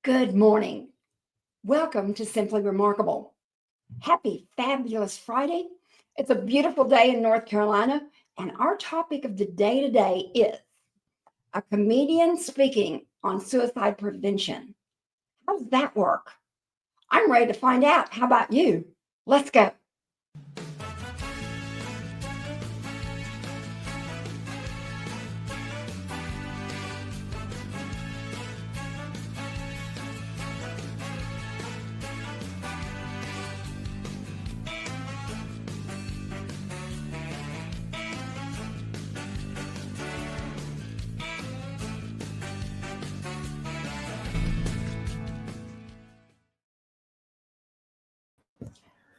Good morning. Welcome to Simply Remarkable. Happy Fabulous Friday. It's a beautiful day in North Carolina, and our topic of the day today is a comedian speaking on suicide prevention. How does that work? I'm ready to find out. How about you? Let's go.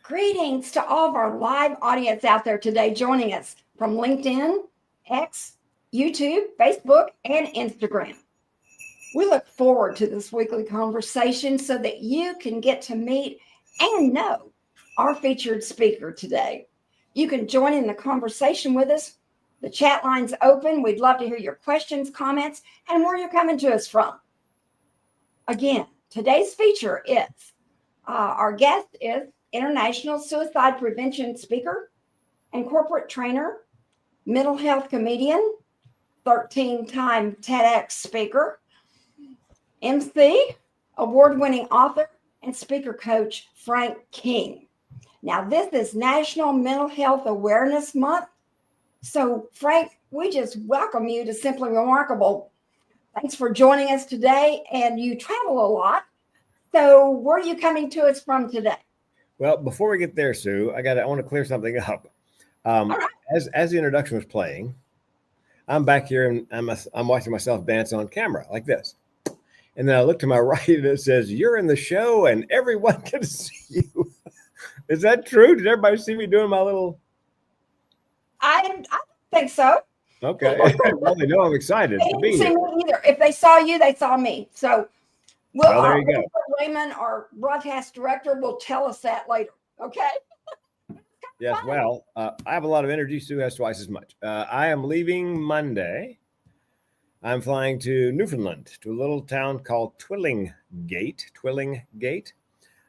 Greetings to all of our live audience out there today joining us from LinkedIn, X, YouTube, Facebook, and Instagram. We look forward to this weekly conversation so that you can get to meet and know our featured speaker today. You can join in the conversation with us. The chat line's open. We'd love to hear your questions, comments, and where you're coming to us from. Again, today's feature is, our guest is International Suicide Prevention Speaker and Corporate Trainer, mental health comedian, 13-time TEDx speaker, MC, award-winning author, and speaker coach, Frank King. Now, this is National Mental Health Awareness Month. So, Frank, we just welcome you to Simply Remarkable. Thanks for joining us today, and you travel a lot. So, where are you coming to us from today? Well, before we get there, Sue, I want to clear something up. Right. As the introduction was playing, I'm back here and I'm watching myself dance on camera like this. And then I look to my right and it says, "You're in the show and everyone can see you." Is that true? Did everybody see me doing my little? I don't think so. Okay. Well, they know I'm excited They to be didn't see here. me either. If they saw you, they saw me. So, Well, there you go. Raymond, our broadcast director, will tell us that later. Okay. Yes. Well, I have a lot of energy. Sue has twice as much. I am leaving Monday. I'm flying to Newfoundland, to a little town called Twillingate.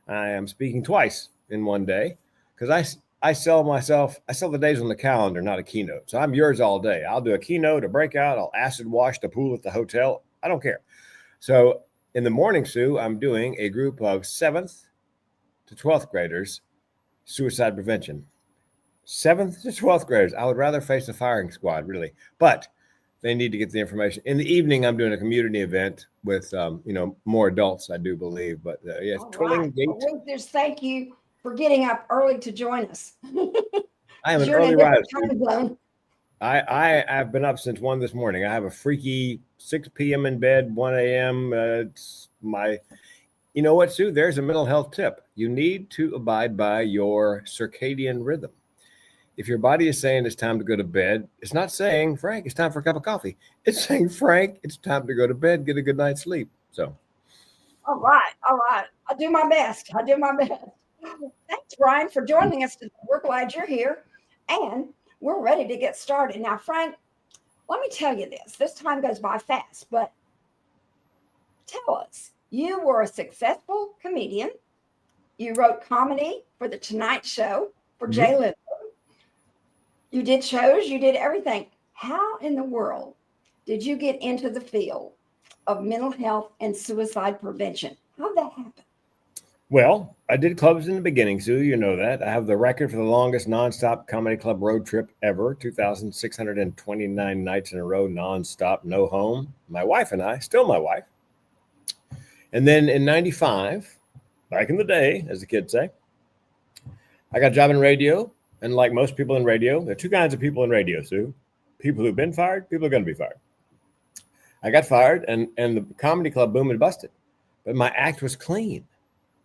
I am speaking twice in one day because I sell the days on the calendar, not a keynote. So I'm yours all day. I'll do a keynote, a breakout. I'll acid wash the pool at the hotel. I don't care. So in the morning, Sue, I'm doing a group of 7th to 12th graders, suicide prevention. 7th to 12th graders. I would rather face a firing squad, really, but they need to get the information. In the evening, I'm doing a community event with, more adults, I do believe. But yes, Right. Well, we just thank you for getting up early to join us. I am an You're in early a riser. different time zone. I have been up since 1 this morning. I have a freaky 6 p.m. in bed, 1 a.m. It's my, you know what, Sue? There's a mental health tip. You need to abide by your circadian rhythm. If your body is saying it's time to go to bed, it's not saying, "Frank, it's time for a cup of coffee." It's saying, "Frank, it's time to go to bed, get a good night's sleep." So. All right. I'll do my best. Thanks, Brian, for joining us today. We're glad you're here, and we're ready to get started. Now, Frank, let me tell you this. This time goes by fast, but tell us, you were a successful comedian. You wrote comedy for The Tonight Show for Jay Leno. You did shows, you did everything. How in the world did you get into the field of mental health and suicide prevention? How did that happen? Well, I did clubs in the beginning, Sue. You know that. I have the record for the longest nonstop comedy club road trip ever, 2,629 nights in a row, nonstop, no home. My wife and I, still my wife. And then in 95, back in the day, as the kids say, I got a job in radio. And like most people in radio, there are two kinds of people in radio, Sue. People who've been fired, people who are going to be fired. I got fired, and the comedy club boomed and busted. But my act was clean,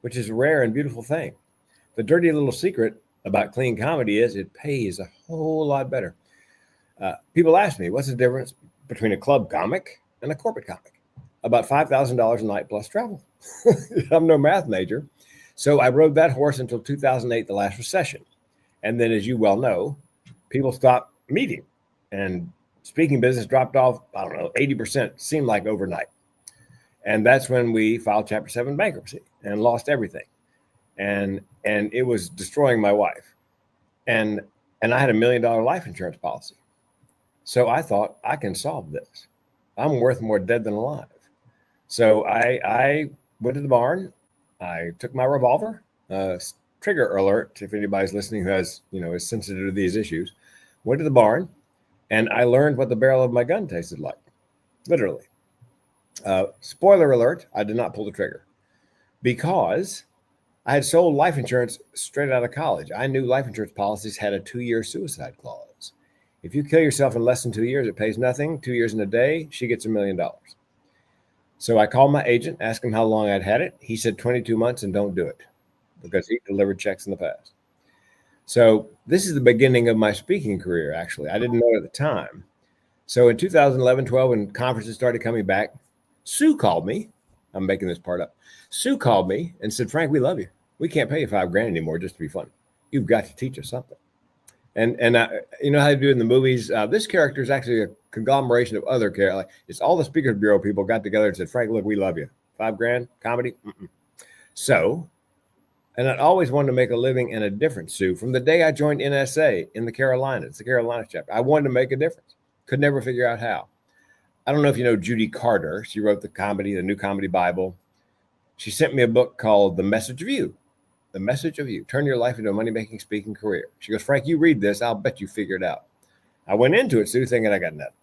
which is a rare and beautiful thing. The dirty little secret about clean comedy is it pays a whole lot better. People ask me, what's the difference between a club comic and a corporate comic? About $5,000 a night plus travel. I'm no math major. So I rode that horse until 2008, the last recession. And then, as you well know, people stopped meeting and speaking business dropped off, 80%, seemed like overnight. And that's when we filed Chapter 7 bankruptcy and lost everything. And it was destroying my wife. And I had $1 million life insurance policy. So I thought, I can solve this. I'm worth more dead than alive. So I went to the barn. I took my revolver, trigger alert, if anybody's listening who has, is sensitive to these issues, went to the barn, and I learned what the barrel of my gun tasted like, literally. Spoiler alert, I did not pull the trigger because I had sold life insurance straight out of college. I knew life insurance policies had a 2-year suicide clause. If you kill yourself in less than 2 years, it pays nothing. 2 years and a day, she gets $1 million. So I called my agent, asked him how long I'd had it. He said 22 months and don't do it because he delivered checks in the past. So this is the beginning of my speaking career, actually. I didn't know it at the time. So in 2011, 12, when conferences started coming back, Sue called me. I'm making this part up. Sue called me and said, Frank, we love you. We can't pay you $5,000 anymore just to be fun. You've got to teach us something. And you know how they do in the movies? This character is actually a conglomeration of other characters. Like, it's all the Speakers Bureau people got together and said, Frank, look, we love you. $5,000, comedy? Mm-mm. So, and I always wanted to make a living and a difference, Sue. From the day I joined NSA in the Carolinas, the Carolina chapter, I wanted to make a difference. Could never figure out how. I don't know if you know Judy Carter. She wrote the New Comedy Bible. She sent me a book called The Message of You. The Message of You. Turn your life into a money-making speaking career. She goes, Frank, you read this. I'll bet you figure it out. I went into it, Sue, thinking I got nothing.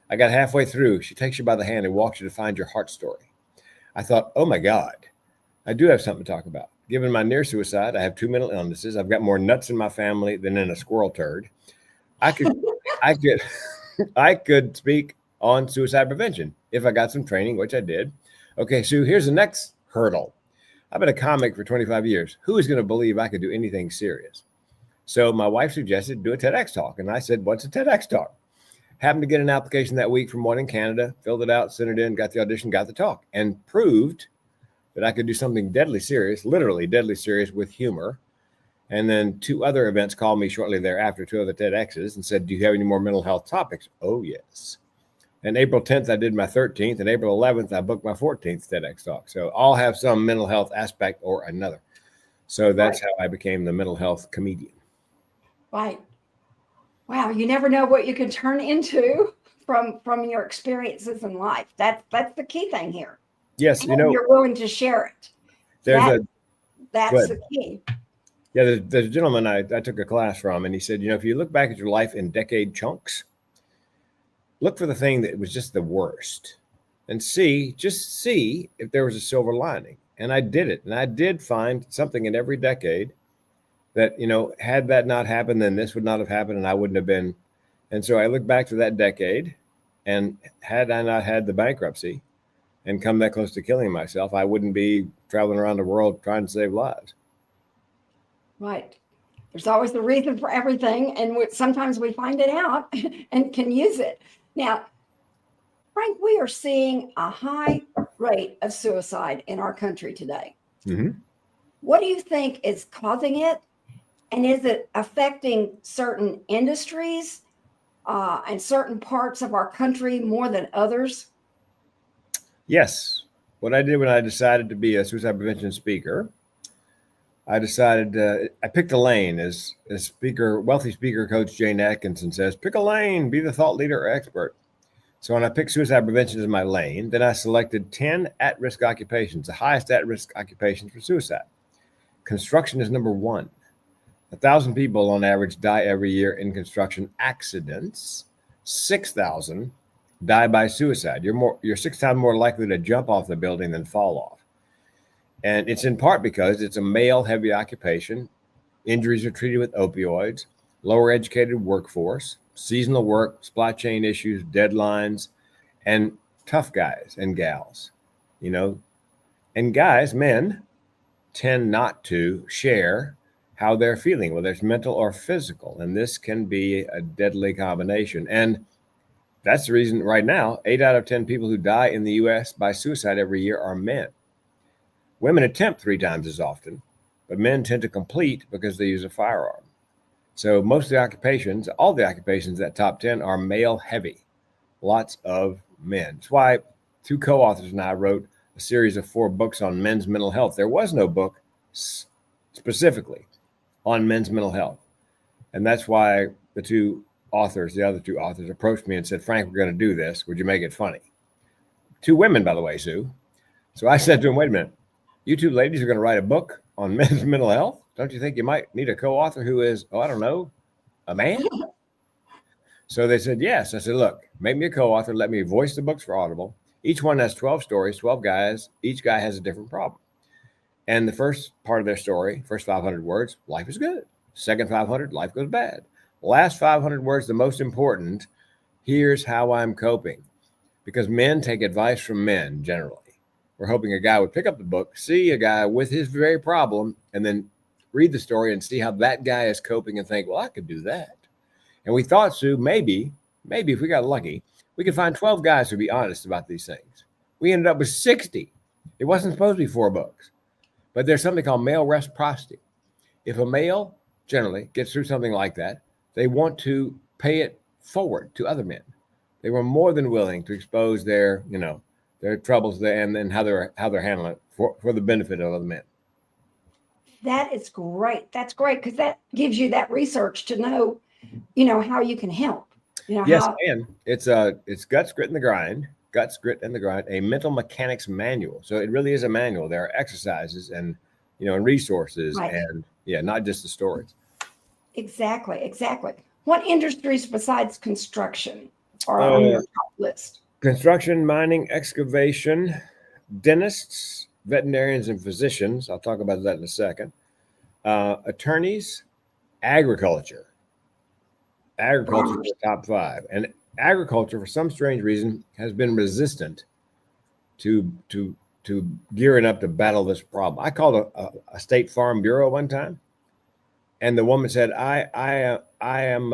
I got halfway through. She takes you by the hand and walks you to find your heart story. I thought, oh my God, I do have something to talk about. Given my near suicide, I have 2 mental illnesses. I've got more nuts in my family than in a squirrel turd. I could speak on suicide prevention if I got some training, which I did. Okay, Sue, here's the next hurdle. I've been a comic for 25 years. Who is going to believe I could do anything serious? So my wife suggested do a TEDx talk. And I said, what's a TEDx talk? Happened to get an application that week from one in Canada, filled it out, sent it in, got the audition, got the talk, and proved that I could do something deadly serious, literally deadly serious with humor. And then 2 other events called me shortly thereafter, 2 other TEDx's, and said, do you have any more mental health topics? Oh, yes. And April 10th, I did my 13th. And April 11th, I booked my 14th TEDx talk. So all have some mental health aspect or another. So that's how I became the mental health comedian. Right. Wow. You never know what you can turn into from your experiences in life. That's the key thing here. Yes. And you're willing to share it. That's the key. Yeah. There's a gentleman I took a class from, and he said, if you look back at your life in decade chunks, look for the thing that was just the worst and just see if there was a silver lining. And I did it. And I did find something in every decade that, had that not happened, then this would not have happened and I wouldn't have been. And so I look back to that decade, and had I not had the bankruptcy and come that close to killing myself, I wouldn't be traveling around the world trying to save lives. Right. There's always the reason for everything. And sometimes we find it out and can use it. Now, Frank, we are seeing a high rate of suicide in our country today. Mm-hmm. What do you think is causing it? And is it affecting certain industries and certain parts of our country more than others? Yes. What I did when I decided to be a suicide prevention speaker, I decided I picked a lane, as wealthy speaker coach Jane Atkinson says, pick a lane, be the thought leader or expert. So when I picked suicide prevention as my lane, then I selected 10 at-risk occupations, the highest at-risk occupations for suicide. Construction is number 1. 1,000 people on average die every year in construction accidents. 6,000 die by suicide. You're 6 times more likely to jump off the building than fall off. And it's in part because it's a male-heavy occupation. Injuries are treated with opioids, lower educated workforce, seasonal work, supply chain issues, deadlines, and tough guys and gals, And guys, men, tend not to share how they're feeling, whether it's mental or physical. And this can be a deadly combination. And that's the reason right now, 8 out of 10 people who die in the U.S. by suicide every year are men. Women attempt 3 times as often, but men tend to complete because they use a firearm. So most of the occupations, all the occupations, that top 10 are male heavy. Lots of men. That's why two co-authors and I wrote a series of 4 books on men's mental health. There was no book specifically on men's mental health. And that's why the other two authors approached me and said, Frank, we're going to do this. Would you make it funny? 2 women, by the way, Sue. So I said to them, wait a minute, you 2 ladies are going to write a book on men's mental health? Don't you think you might need a co-author who is, I don't know, a man? So they said, yes. I said, look, make me a co-author. Let me voice the books for Audible. Each one has 12 stories, 12 guys. Each guy has a different problem. And the first part of their story, first 500 words, life is good. Second 500, life goes bad. Last 500 words, the most important, here's how I'm coping. Because men take advice from men generally. We're hoping a guy would pick up the book, see a guy with his very problem, and then read the story and see how that guy is coping and think, well, I could do that. And we thought, Sue, maybe if we got lucky, we could find 12 guys who'd be honest about these things. We ended up with 60. It wasn't supposed to be 4 books. But there's something called male reciprocity. If a male generally gets through something like that, they want to pay it forward to other men. They were more than willing to expose their troubles and how they're handling it for the benefit of other men. That is great. That's great because that gives you that research to know, how you can help. Yes, and it's Guts, Grit, and the Grind. Guts, Grit, and the Grind, a mental mechanics manual. So it really is a manual. There are exercises and and resources, right. And not just the stories. Exactly. What industries besides construction are on your top list? Construction, mining, excavation, dentists, veterinarians, and physicians. I'll talk about that in a second. Attorneys, agriculture. Agriculture is the top 5. And agriculture, for some strange reason, has been resistant to gearing up to battle this problem. I called a state farm bureau one time, and the woman said, I am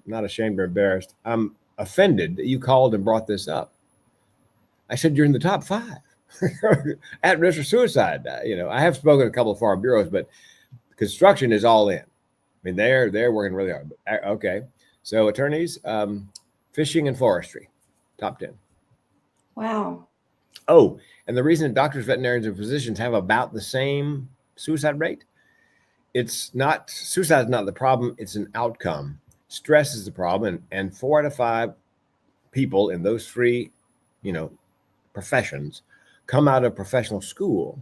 not ashamed or embarrassed. I'm offended that you called and brought this up. I said, you're in the top 5 at risk of suicide. I have spoken to a couple of farm bureaus, but construction is all in. I mean, they're working really hard. Okay. So attorneys, fishing and forestry, top 10. Wow. Oh, and the reason doctors, veterinarians, and physicians have about the same suicide rate, suicide is not the problem. It's an outcome. Stress is the problem. And 4 out of 5 people in those 3, professions come out of professional school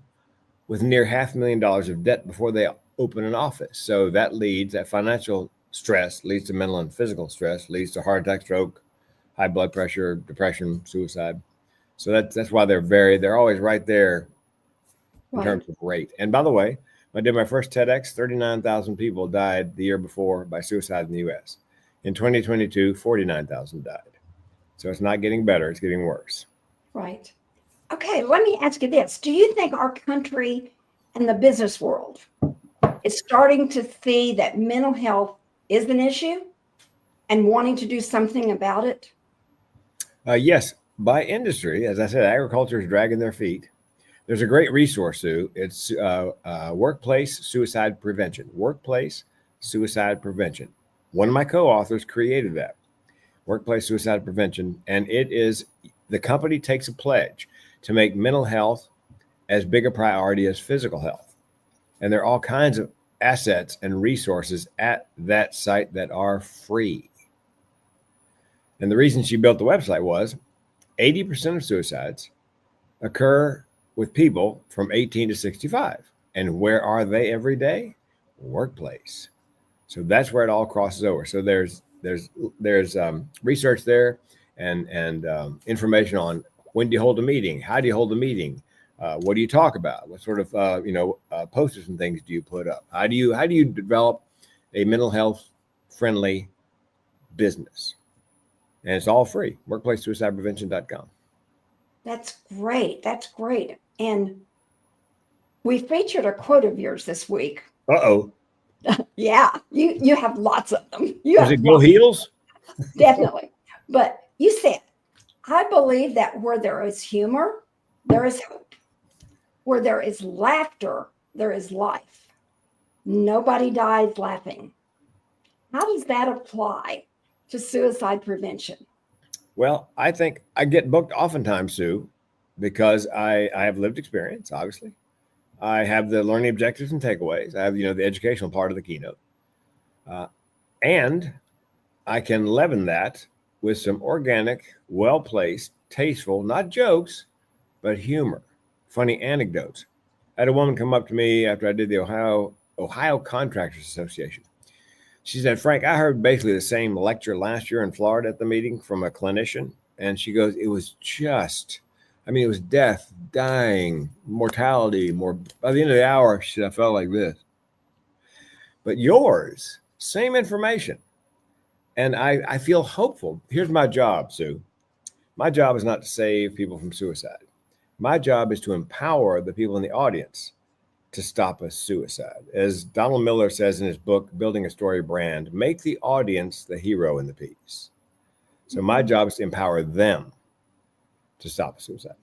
with near $500,000 of debt before they open an office. So that financial stress leads to mental and physical stress, leads to heart attack, stroke, high blood pressure, depression, suicide. So that's why they're always right there in terms of rate. And by the way, when I did my first TEDx, 39,000 people died the year before by suicide in the U.S. In 2022, 49,000 died. So it's not getting better, it's getting worse. Right. Okay, let me ask you this. Do you think our country and the business world is starting to see that mental health is an issue and wanting to do something about it? Yes, by industry, as I said, agriculture is dragging their feet. There's a great resource, Sue. It's Workplace Suicide Prevention. Workplace Suicide Prevention. One of my co-authors created that. Workplace Suicide Prevention. And the company takes a pledge to make mental health as big a priority as physical health. And there are all kinds of assets and resources at that site that are free. And the reason she built the website was 80% of suicides occur with people from 18 to 65. And where are they every day? Workplace. So that's where it all crosses over. So there's research there and information on when do you hold a meeting? How do you hold a meeting? What do you talk about? What sort of posters and things do you put up? How do you develop a mental health friendly business? And it's all free. WorkplaceSuicidePrevention.com. That's great. And we featured a quote of yours this week. Uh-oh. Yeah, you have lots of them. Does it go heels? Definitely. But you said, I believe that where there is humor, there is hope. Where there is laughter, there is life. Nobody dies laughing. How does that apply to suicide prevention? Well, I think I get booked oftentimes, Sue, because I have lived experience, obviously. I have the learning objectives and takeaways. I have, the educational part of the keynote. And I can leaven that with some organic, well-placed, tasteful, not jokes, but humor, funny anecdotes. I had a woman come up to me after I did the Ohio Contractors Association. She said, Frank, I heard basically the same lecture last year in Florida at the meeting from a clinician. And she goes, it was death, dying, mortality, by the end of the hour, she said, I felt like this. But yours, same information. And I feel hopeful. Here's my job, Sue. My job is not to save people from suicide. My job is to empower the people in the audience to stop a suicide. As Donald Miller says in his book, Building a Story Brand, make the audience the hero in the piece. So my job is to empower them to stop a suicide.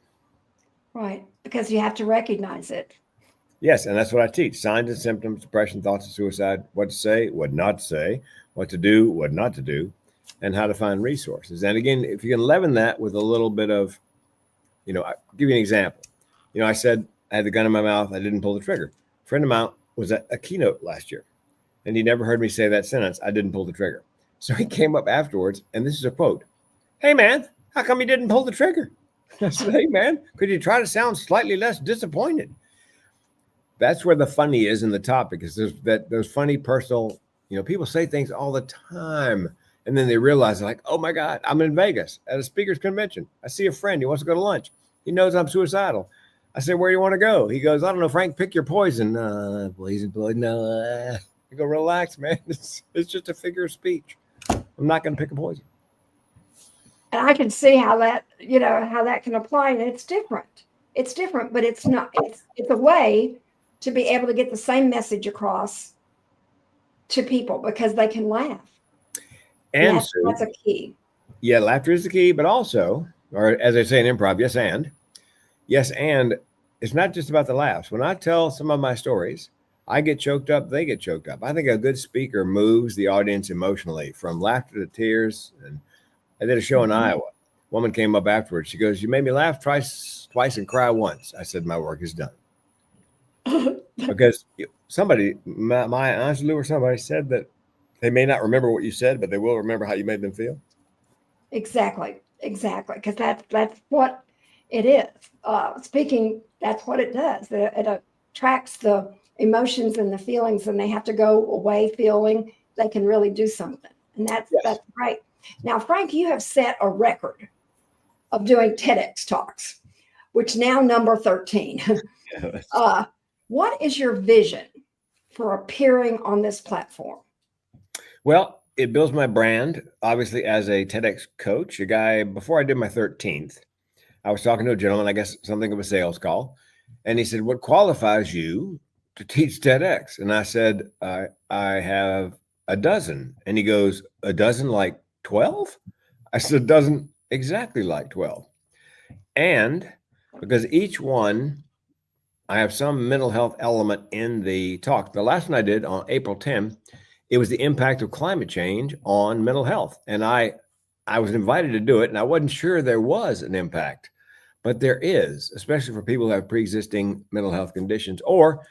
Right, because you have to recognize it. Yes, and that's what I teach. Signs and symptoms, depression, thoughts of suicide, what to say, what not to say, what to do, what not to do, and how to find resources. And again, if you can leaven that with a little bit of, I'll give you an example. I said I had the gun in my mouth. I didn't pull the trigger. A friend of mine was at a keynote last year, and he never heard me say that sentence, I didn't pull the trigger. So he came up afterwards, and this is a quote. Hey, man, how come you didn't pull the trigger? I said, hey, man, could you try to sound slightly less disappointed? That's where the funny is in the topic, is those funny personal, people say things all the time, and then they realize, like, oh, my God, I'm in Vegas at a speaker's convention. I see a friend. He wants to go to lunch. He knows I'm suicidal. I said, where do you want to go? He goes, I don't know, Frank, pick your poison. Poison. No. I go, relax, man. It's just a figure of speech. I'm not going to pick a poison. And I can see how that can apply. And it's different. It's different, but it's not. It's a way to be able to get the same message across to people because they can laugh. And that's a key. Yeah, laughter is the key, but also, or as I say in improv, yes, and it's not just about the laughs. When I tell some of my stories, I get choked up, they get choked up. I think a good speaker moves the audience emotionally from laughter to tears. And I did a show in Iowa. A woman came up afterwards. She goes, you made me laugh twice and cry once. I said, my work is done. Because somebody, Maya Angelou or somebody said that they may not remember what you said, but they will remember how you made them feel. Exactly. Because that's what it is. Speaking, that's what it does. It attracts the emotions and the feelings, and they have to go away feeling they can really do something. And that's great. Now, Frank, you have set a record of doing TEDx Talks, which now number 13. What is your vision for appearing on this platform? Well, it builds my brand, obviously, as a TEDx coach. A guy, before I did my 13th, I was talking to a gentleman, I guess something of a sales call. And he said, what qualifies you to teach TEDx? And I said, I have a dozen. And he goes, a dozen like 12? I said, a dozen exactly like 12. And because each one, I have some mental health element in the talk. The last one I did on April 10th, it was the impact of climate change on mental health. And I was invited to do it, and I wasn't sure there was an impact, but there is, especially for people who have pre-existing mental health conditions or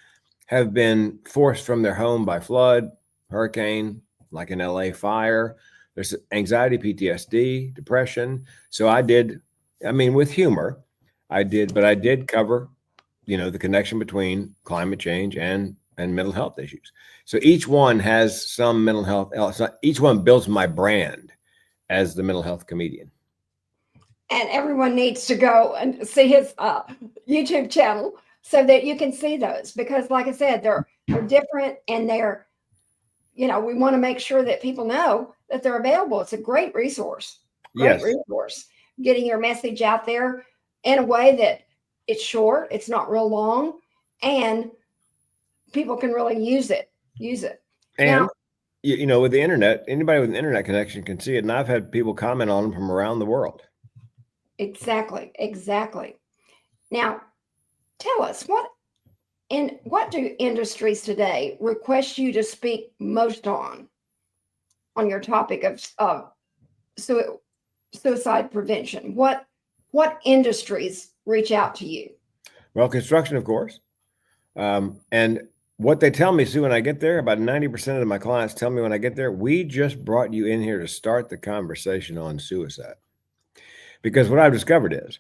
have been forced from their home by flood, hurricane, like in LA, fire. There's anxiety, PTSD, depression. So I did, with humor, I did cover, the connection between climate change and mental health issues. So each one has some mental health. So each one builds my brand as the mental health comedian. And everyone needs to go and see his YouTube channel so that you can see those, because like I said, they're different, and they're, we want to make sure that people know that they're available. It's a great resource. Resource. Getting your message out there in a way that it's short, it's not real long, and people can really use it. And now, with the internet, anybody with an internet connection can see it. And I've had people comment on them from around the world. Exactly. Now, tell us what do industries today request you to speak most on your topic of suicide prevention? What industries reach out to you? Well, construction, of course. And what they tell me, Sue, when I get there, about 90% of my clients tell me when I get there, we just brought you in here to start the conversation on suicide. Because what I've discovered is,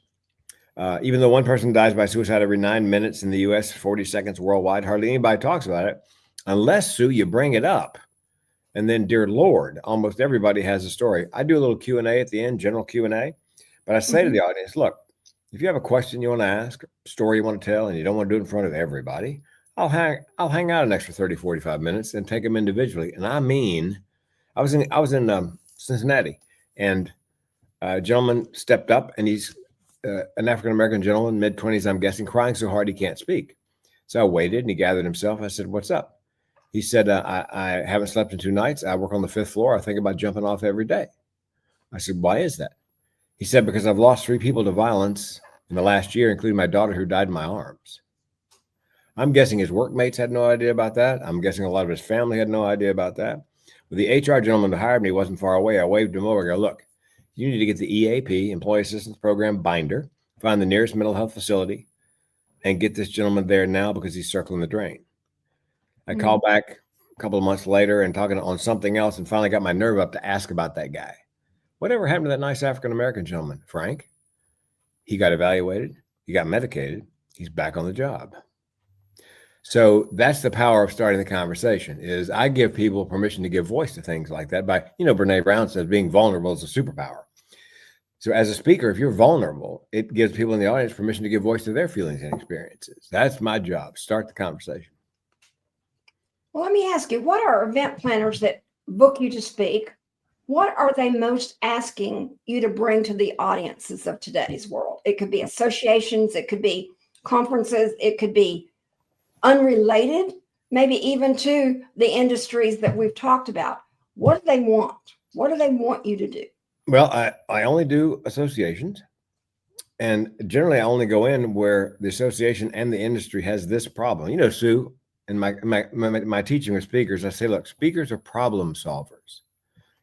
even though one person dies by suicide every 9 minutes in the US, 40 seconds worldwide, hardly anybody talks about it, unless, Sue, you bring it up. And then, dear Lord, almost everybody has a story. I do a little Q&A at the end, general Q&A, but I say to the audience, look, if you have a question you want to ask, a story you want to tell, and you don't want to do it in front of everybody, I'll hang out an extra 30, 45 minutes and take them individually. And I mean, I was in Cincinnati, and a gentleman stepped up, and he's an African-American gentleman, mid-20s, I'm guessing, crying so hard he can't speak. So I waited, and he gathered himself. I said, what's up? He said, I haven't slept in 2 nights. I work on the 5th floor. I think about jumping off every day. I said, why is that? He said, because I've lost 3 people to violence in the last year, including my daughter who died in my arms. I'm guessing his workmates had no idea about that. I'm guessing a lot of his family had no idea about that. But the HR gentleman who hired me wasn't far away. I waved him over and go, look, you need to get the EAP, Employee Assistance Program binder, find the nearest mental health facility, and get this gentleman there now because he's circling the drain. I called back a couple of months later and talking on something else and finally got my nerve up to ask about that guy. Whatever happened to that nice African-American gentleman, Frank? He got evaluated. He got medicated. He's back on the job. So that's the power of starting the conversation is I give people permission to give voice to things like that by, Brene Brown says being vulnerable is a superpower. So as a speaker, if you're vulnerable, it gives people in the audience permission to give voice to their feelings and experiences. That's my job. Start the conversation. Well, let me ask you, what are event planners that book you to speak? What are they most asking you to bring to the audiences of today's world? It could be associations, it could be conferences, it could be unrelated, maybe even to the industries that we've talked about. What do they want? What do they want you to do? Well, I only do associations. And generally, I only go in where the association and the industry has this problem. Sue, in my teaching with speakers, I say, look, speakers are problem solvers.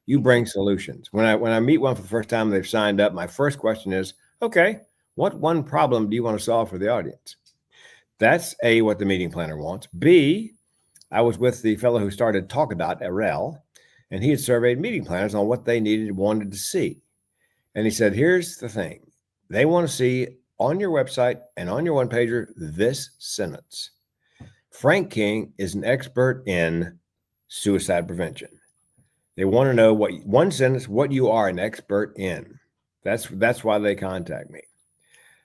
You bring solutions. When I meet one for the first time, they've signed up. My first question is, okay, what one problem do you want to solve for the audience? That's A, what the meeting planner wants. B, I was with the fellow who started Talkadot at REL, and he had surveyed meeting planners on what they wanted to see. And he said, here's the thing. They want to see on your website and on your one-pager this sentence. Frank King is an expert in suicide prevention. They want to know what you are an expert in. That's why they contact me.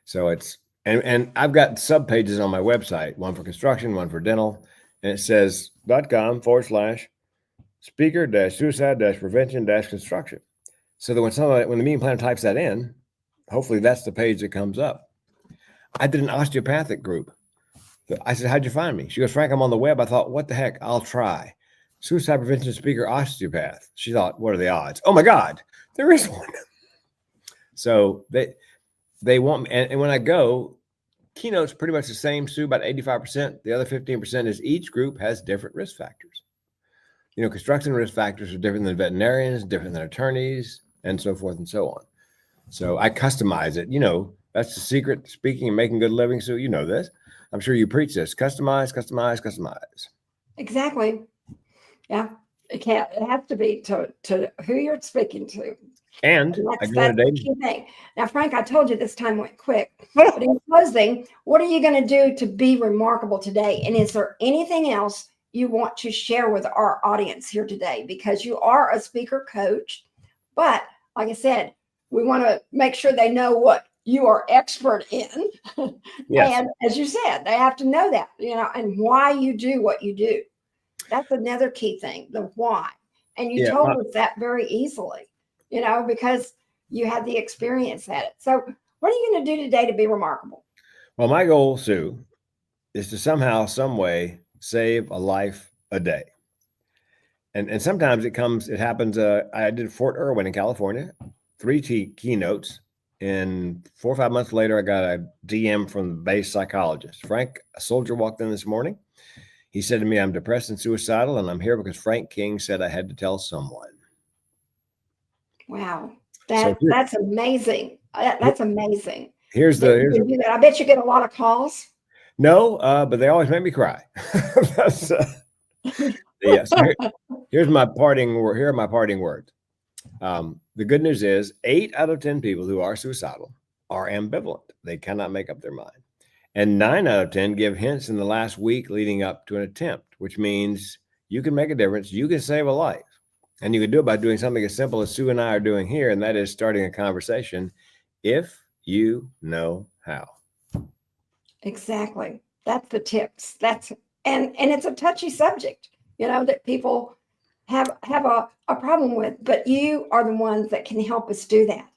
So it's, and I've got sub pages on my website, one for construction, one for dental, and it says .com/speaker-suicide-prevention-construction. So that when the meeting planner types that in, hopefully that's the page that comes up. I did an osteopathic group. I said, how'd you find me? She goes, Frank, I'm on the web. I thought, what the heck? I'll try. Suicide prevention speaker, osteopath. She thought, what are the odds? Oh my God, there is one. So they want me. And when I go, keynote's pretty much the same, Sue, about 85%. The other 15% is each group has different risk factors. Construction risk factors are different than veterinarians, different than attorneys, and so forth and so on. So I customize it. That's the secret to speaking and making good living. So you know this. I'm sure you preach this. Customize, customize, customize. Exactly. Yeah. It has to be to who you're speaking to. And that's the key thing. Now, Frank, I told you this time went quick. But in closing, what are you going to do to be remarkable today? And is there anything else you want to share with our audience here today? Because you are a speaker coach, but like I said, we want to make sure they know what you are expert in. Yes. And as you said, they have to know that, and why you do what you do. That's another key thing, the why. And you told us that very easily, because you had the experience at it. So what are you going to do today to be remarkable? Well, my goal, Sue, is to somehow, some way save a life a day. And sometimes it happens. I did Fort Irwin in California, 3 keynotes. And 4 or 5 months later, I got a DM from the base psychologist. Frank, a soldier walked in this morning. He said to me, I'm depressed and suicidal, and I'm here because Frank King said I had to tell someone. Wow. That's amazing. That's amazing. Here's That you can do that. I bet you get a lot of calls. No, but they always make me cry. That's, yeah. So here's my parting. Here are my parting words. The good news is 8 out of 10 people who are suicidal are ambivalent. They cannot make up their mind. And 9 out of 10 give hints in the last week leading up to an attempt, which means you can make a difference. You can save a life. And you can do it by doing something as simple as Sue and I are doing here, and that is starting a conversation if you know how. Exactly. That's the tips. And it's a touchy subject, that people have a problem with, but you are the ones that can help us do that.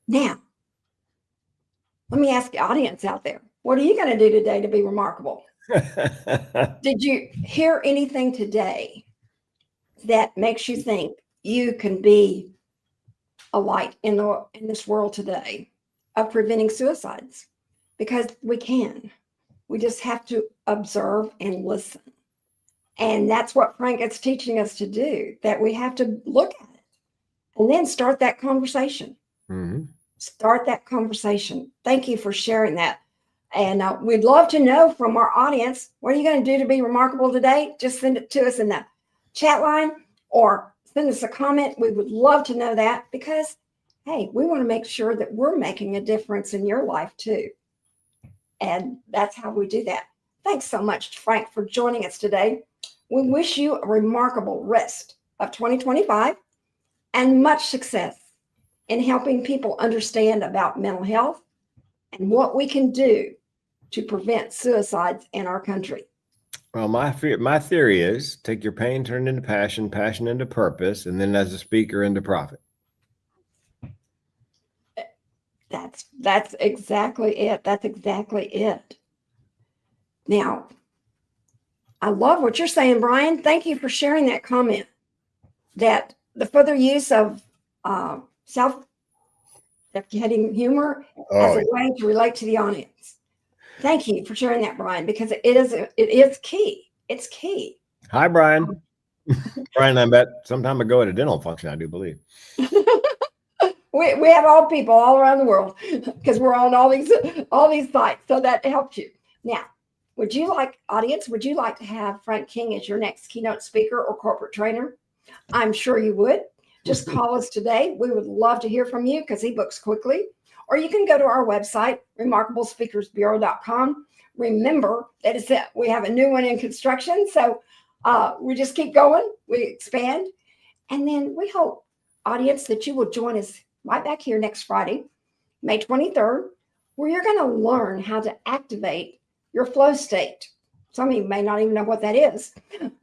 Now, let me ask the audience out there, what are you going to do today to be remarkable? Did you hear anything today that makes you think you can be a light in this world today of preventing suicides? Because we can. We just have to observe and listen. And that's what Frank is teaching us to do, that we have to look at it and then start that conversation. Mm-hmm. Start that conversation. Thank you for sharing that. And we'd love to know from our audience, what are you going to do to be remarkable today? Just send it to us in the chat line or send us a comment. We would love to know that because, hey, we want to make sure that we're making a difference in your life too. And that's how we do that. Thanks so much, Frank, for joining us today. We wish you a remarkable rest of 2025 and much success in helping people understand about mental health and what we can do to prevent suicides in our country. Well, my theory is take your pain, turn it into passion, passion into purpose, and then as a speaker into profit. That's exactly it. That's exactly it. Now, I love what you're saying, Brian. Thank you for sharing that comment, that the further use of self-deprecating humor as a way to relate to the audience. Thank you for sharing that, Brian, because it is key. It's key. Hi, Brian. Brian, I met some time ago at a dental function, I do believe. We have all people all around the world because we're on all these sites, so that helps you. Now, would you like to have Frank King as your next keynote speaker or corporate trainer? I'm sure you would. Just call us today. We would love to hear from you because he books quickly. Or you can go to our website, remarkablespeakersbureau.com. Remember that we have a new one in construction, so we just keep going. We expand. And then we hope, audience, that you will join us right back here next Friday, May 23rd, where you're going to learn how to activate your flow state. Some of you may not even know what that is,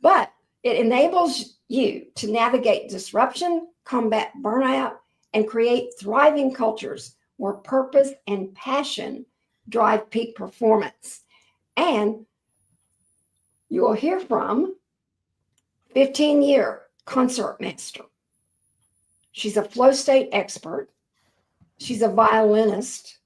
but it enables you to navigate disruption, combat burnout, and create thriving cultures where purpose and passion drive peak performance. And you will hear from 15-year concert master. She's a flow state expert. She's a violinist.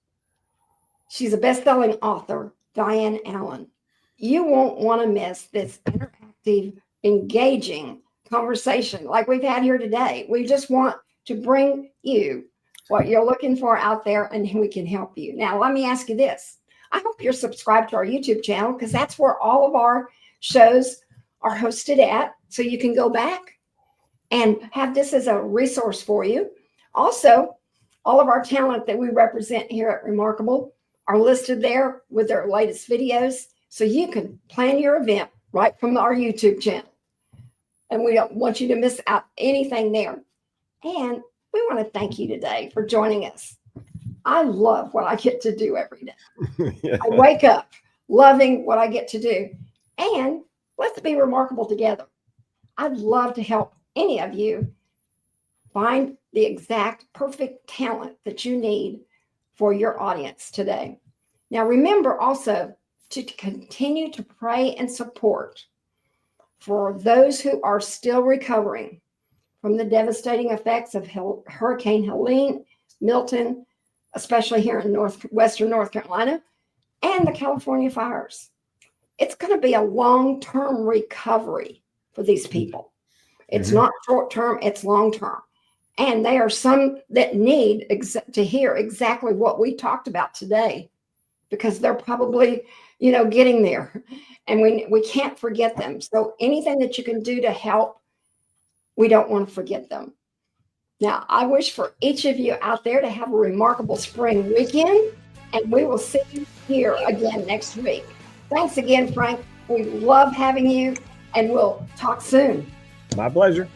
She's a best-selling author, Diane Allen. You won't want to miss this interactive, engaging conversation like we've had here today. We just want to bring you what you're looking for out there, and we can help you. Now, let me ask you this. I hope you're subscribed to our YouTube channel because that's where all of our shows are hosted at, so you can go back and have this as a resource for you. Also, all of our talent that we represent here at Remarkable are listed there with their latest videos, so you can plan your event right from our YouTube channel. And we don't want you to miss out anything there. And we want to thank you today for joining us. I love what I get to do every day. Yeah. I wake up loving what I get to do. And let's be remarkable together. I'd love to help any of you find the exact perfect talent that you need for your audience today. Now, remember also to continue to pray and support for those who are still recovering from the devastating effects of Hurricane Helene, Milton, especially here in Western North Carolina, and the California fires. It's going to be a long-term recovery for these people. It's not short-term, it's long-term. And there are some that need to hear exactly what we talked about today, because they're probably, getting there, and we can't forget them. So anything that you can do to help, we don't want to forget them. Now, I wish for each of you out there to have a remarkable spring weekend, and we will see you here again next week. Thanks again, Frank. We love having you, and we'll talk soon. My pleasure.